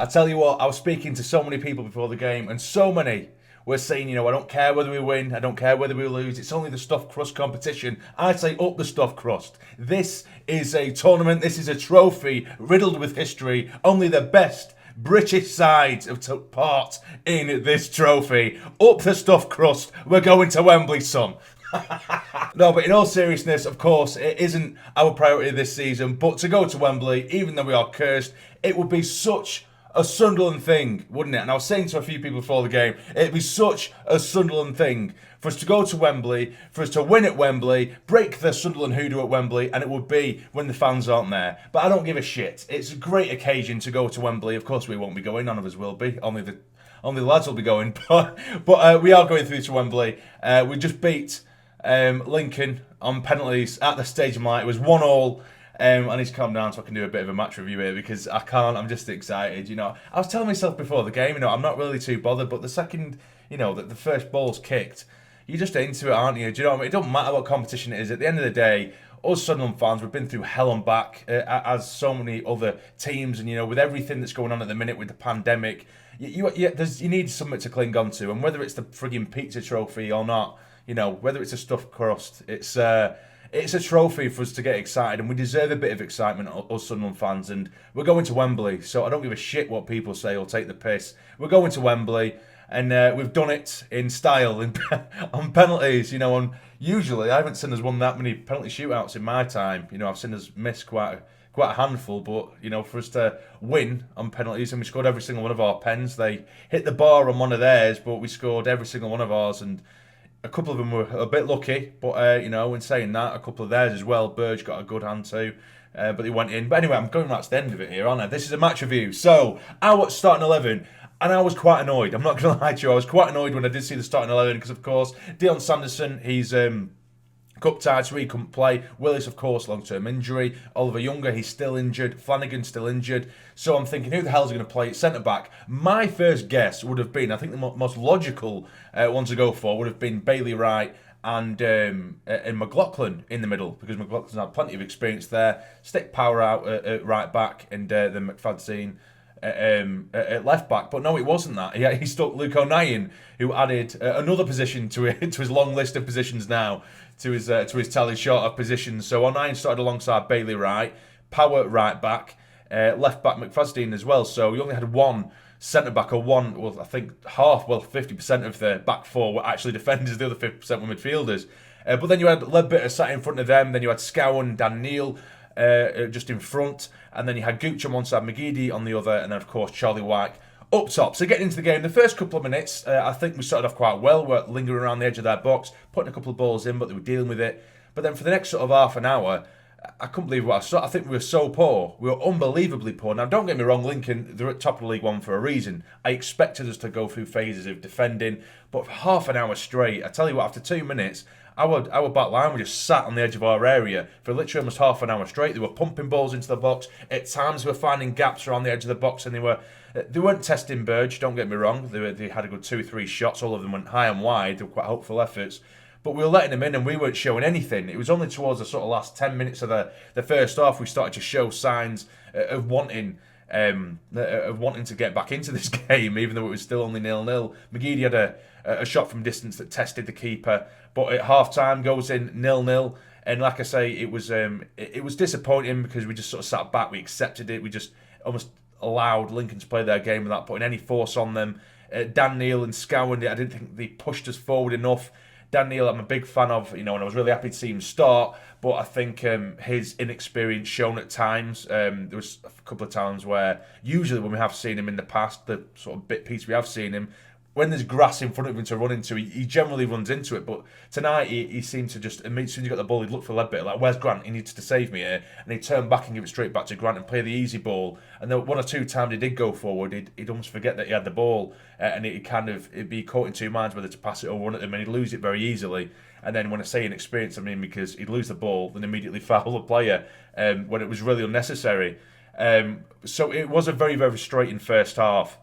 I tell you what, I was speaking to so many people before the game, and so many were saying, I don't care whether we win, I don't care whether we lose, it's only the stuffed crust competition. I say up the stuffed crust. This is a tournament, this is a trophy riddled with history. Only the best British sides have took part in this trophy. Up the stuffed crust, we're going to Wembley, son. No, but in all seriousness, of course, it isn't our priority this season, but to go to Wembley, even though we are cursed, it would be such a Sunderland thing, wouldn't it? And I was saying to a few people before the game, it'd be such a Sunderland thing for us to go to Wembley, for us to win at Wembley, break the Sunderland hoodoo at Wembley, and it would be when the fans aren't there. But I don't give a shit. It's a great occasion to go to Wembley. Of course we won't be going, none of us will be, only the lads will be going, but we are going through to Wembley. We just beat Lincoln on penalties at the Stadium Light. It was 1-1. I need to calm down so I can do a bit of a match review here because I can't. I'm just excited. I was telling myself before the game, I'm not really too bothered. But the second, that the first ball's kicked, you're just into it, aren't you? Do you know what I mean? It doesn't matter what competition it is. At the end of the day, us Sunderland fans, we've been through hell and back as so many other teams, and with everything that's going on at the minute with the pandemic, you need something to cling on to, and whether it's the frigging pizza trophy or not, whether it's a stuffed crust, it's a trophy for us to get excited, and we deserve a bit of excitement, us Sunderland fans, and we're going to Wembley, so I don't give a shit what people say or take the piss. We're going to Wembley, and we've done it in style, on penalties, and usually I haven't seen us won that many penalty shootouts in my time. I've seen us miss quite a handful, but, for us to win on penalties, and we scored every single one of our pens. They hit the bar on one of theirs, but we scored every single one of ours, and a couple of them were a bit lucky, but, in saying that, a couple of theirs as well. Burge got a good hand too, but they went in. But anyway, I'm going right to the end of it here, aren't I? This is a match review. So, our starting 11, and I was quite annoyed. I'm not going to lie to you. I was quite annoyed when I did see the starting 11, because, of course, Dion Sanderson, he's cup tied, so he couldn't play. Willis, of course, long-term injury. Oliver Younger, he's still injured. Flanagan's still injured. So I'm thinking, who the hell's going to play at centre-back? My first guess would have been, I think the most logical one to go for would have been Bailey Wright and McLaughlin in the middle, because McLaughlin's had plenty of experience there. Stick Power out at right back, and then McFadzean at left back. But no, it wasn't that. He stuck Luke O'Nien, who added another position to his long list of positions now, to his tally short of positions. So O'Nien started alongside Bailey Wright, Power right back, left back McFadzean as well. So we only had one centre back, or one, well, I think 50% of the back four were actually defenders, the other 50% were midfielders. But then you had Ledbetter sat in front of them, then you had Scowen and Dan Neil just in front, and then you had Gooch on one side, McGeady on the other, and then of course Charlie White up top. So getting into the game, the first couple of minutes, I think we started off quite well. We're lingering around the edge of their box, putting a couple of balls in, but they were dealing with it. But then for the next sort of half an hour, I couldn't believe what I saw. I think we were so poor. We were unbelievably poor. Now, don't get me wrong, Lincoln, they're at top of League One for a reason. I expected us to go through phases of defending, but for half an hour straight, I tell you what, after 2 minutes, our back line were just sat on the edge of our area for literally almost half an hour straight. They were pumping balls into the box. At times, they were finding gaps around the edge of the box, and they weren't testing Burge, don't get me wrong. They had a good 2 or 3 shots. All of them went high and wide. They were quite hopeful efforts. But we were letting them in, and we weren't showing anything. It was only towards the sort of last 10 minutes of the first half we started to show signs of wanting to get back into this game, even though it was still only 0-0. McGeady had a shot from distance that tested the keeper, but at half-time goes in 0-0. And like I say, it was disappointing, because we just sort of sat back, we accepted it, we just almost allowed Lincoln to play their game without putting any force on them. Dan Neil and Scowen, I didn't think they pushed us forward enough. Dan Neil, I'm a big fan of, and I was really happy to see him start, but I think his inexperience shown at times. There was a couple of times where, usually when we have seen him in the past, the sort of bit piece we have seen him, when there's grass in front of him to run into, he generally runs into it. But tonight, he seemed to just, as soon as he got the ball, he'd look for Ledbetter, like, where's Grant? He needs to save me here. And he'd turn back and give it straight back to Grant and play the easy ball. And then 1 or 2 times he did go forward, he'd almost forget that he had the ball. And it'd be caught in 2 minds whether to pass it or run at him, and he'd lose it very easily. And then when I say inexperience, I mean because he'd lose the ball, then immediately foul the player when it was really unnecessary. So it was a very, very frustrating first half.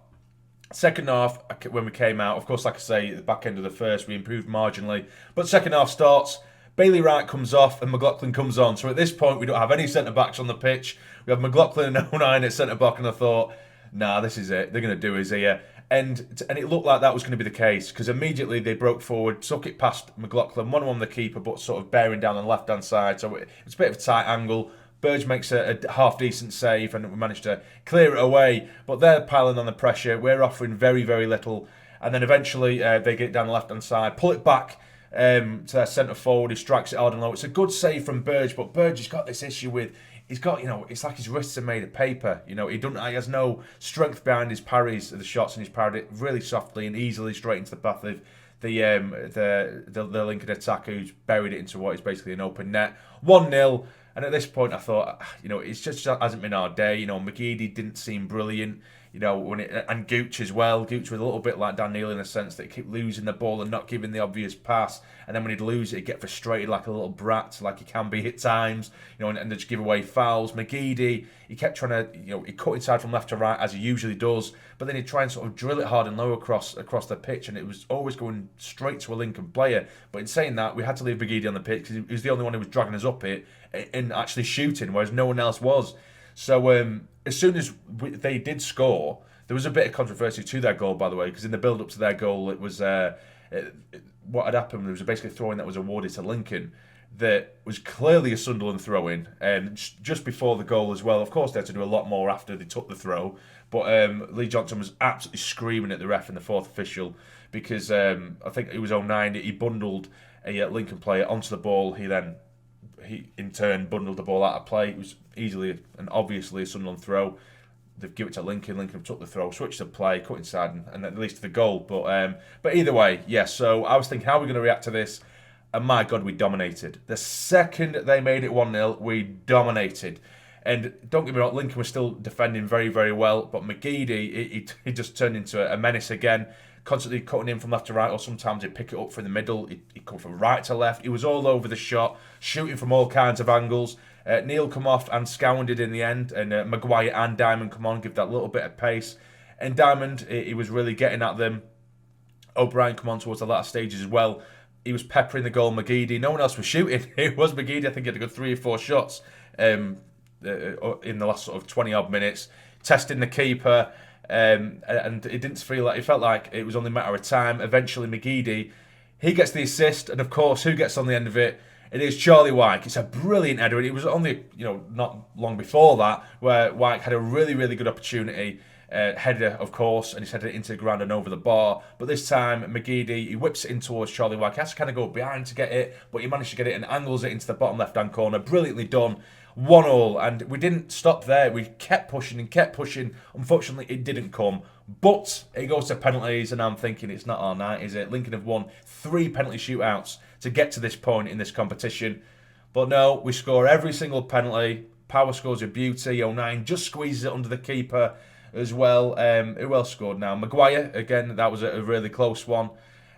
Second half, when we came out, of course, like I say, at the back end of the first, we improved marginally. But second half starts, Bailey Wright comes off and McLaughlin comes on. So at this point, we don't have any centre-backs on the pitch. We have McLaughlin and O'Nien at centre-back, and I thought, nah, this is it. They're going to do us here. And it looked like that was going to be the case, because immediately they broke forward, took it past McLaughlin, 1-1 the keeper, but sort of bearing down on the left-hand side. So it's a bit of a tight angle. Burge makes a half-decent save, and we managed to clear it away. But they're piling on the pressure. We're offering very, very little. And then eventually they get down the left-hand side, pull it back to their centre forward. He strikes it hard and low. It's a good save from Burge, but Burge has got this issue with, he's got, it's like his wrists are made of paper. He has no strength behind his parries, the shots, and he's parried it really softly and easily straight into the path of the Lincoln attacker, who's buried it into what is basically an open net. 1-0. And at this point, I thought, it's just hasn't been our day. McGeady didn't seem brilliant. And Gooch as well. Gooch was a little bit like Dhannoo in the sense that he kept losing the ball and not giving the obvious pass. And then when he'd lose it, he'd get frustrated like a little brat, like he can be at times, and just give away fouls. McGeady, he kept trying to, he cut inside from left to right as he usually does, but then he'd try and sort of drill it hard and low across the pitch, and it was always going straight to a Lincoln player. But in saying that, we had to leave McGeady on the pitch because he was the only one who was dragging us up it and actually shooting, whereas no one else was. So as soon as they did score, there was a bit of controversy to their goal, by the way, because in the build-up to their goal, it was what had happened. There was basically a throw-in that was awarded to Lincoln that was clearly a Sunderland throw-in, just before the goal as well. Of course, they had to do a lot more after they took the throw, but Lee Johnson was absolutely screaming at the ref and the fourth official because I think it was 09. He bundled a Lincoln player onto the ball. He in turn bundled the ball out of play. It was easily and obviously a Sunderland throw. They've given it to Lincoln. Lincoln took the throw, switched the play, cut inside, and at least to the goal. But either way, yes. So I was thinking, how are we going to react to this? And my God, we dominated. The second they made it 1-0, we dominated. And don't get me wrong, Lincoln was still defending very, very well. But McGeady, he just turned into a menace again, constantly cutting in from left to right, or sometimes he'd pick it up from the middle. He'd come from right to left. He was all over the shot, shooting from all kinds of angles. Neil come off and scounded in the end, and Maguire and Diamond come on, give that little bit of pace. And Diamond, he was really getting at them. O'Brien come on towards the latter stages as well. He was peppering the goal, McGeady. No one else was shooting. It was McGeady. I think he had a good 3 or 4 shots in the last sort of 20-odd minutes, testing the keeper. And it felt like it was only a matter of time. Eventually, McGeady, he gets the assist, and of course, who gets on the end of it? It is Charlie Wyke. It's a brilliant header, and it was only not long before that where Wyke had a really, really good opportunity. Header, of course, and he's headed it into the ground and over the bar. But this time, McGeady, he whips it in towards Charlie Wyke. He has to kind of go behind to get it, but he managed to get it and angles it into the bottom left-hand corner. Brilliantly done. 1-1, and we didn't stop there. We kept pushing and kept pushing. Unfortunately, it didn't come. But it goes to penalties, and I'm thinking it's not our night, is it? Lincoln have won 3 penalty shootouts to get to this point in this competition. But no, we score every single penalty. Power scores a beauty. 09 just squeezes it under the keeper as well. Who else scored now? Maguire, again, that was a really close one.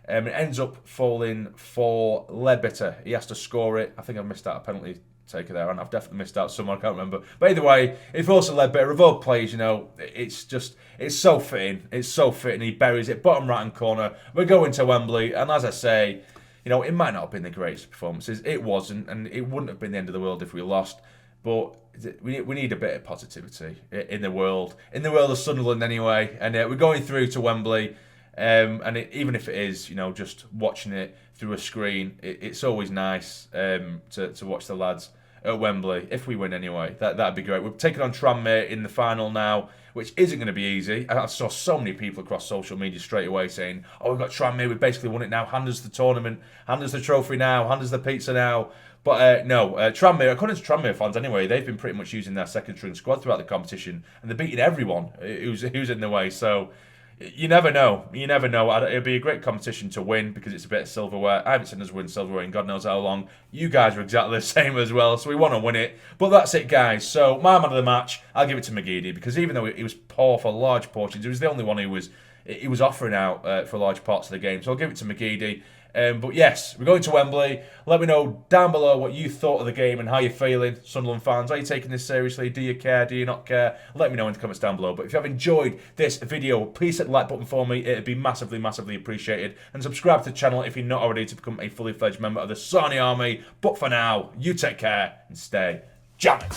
It ends up falling for Ledbetter. He has to score it. I think I've missed out a penalty taker there, and I've definitely missed out someone, I can't remember. But either way, it falls to Ledbetter. Of all plays, it's so fitting. It's so fitting. He buries it, bottom right-hand corner. We're going to Wembley, and as I say, it might not have been the greatest performances. It wasn't, and it wouldn't have been the end of the world if we lost. But we need a bit of positivity in the world of Sunderland anyway. And we're going through to Wembley, even if it is, just watching it through a screen, it's always nice to watch the lads at Wembley. If we win anyway, that'd be great. We're taking on Tranmere in the final now, which isn't going to be easy. I saw so many people across social media straight away saying, "Oh, we've got Tranmere. We basically won it now. Hand us the tournament. Hand us the trophy now. Hand us the pizza now." But no, Tranmere, according to Tranmere fans anyway, they've been pretty much using their second string squad throughout the competition, and they're beating everyone who's in the way. So you never know. It'll be a great competition to win because it's a bit of silverware. I haven't seen us win silverware in God knows how long. You guys are exactly the same as well, so we want to win it. But that's it, guys. So my man of the match, I'll give it to McGeady because even though he was poor for large portions, he was the only one who was offering out for large parts of the game. So I'll give it to McGeady. But yes, we're going to Wembley. Let me know down below what you thought of the game and how you're feeling, Sunderland fans. Are you taking this seriously? Do you care? Do you not care? Let me know in the comments down below. But if you have enjoyed this video, please hit the like button for me. It'd be massively, massively appreciated. And subscribe to the channel if you're not already to become a fully fledged member of the Sarny Army. But for now, you take care and stay jamming.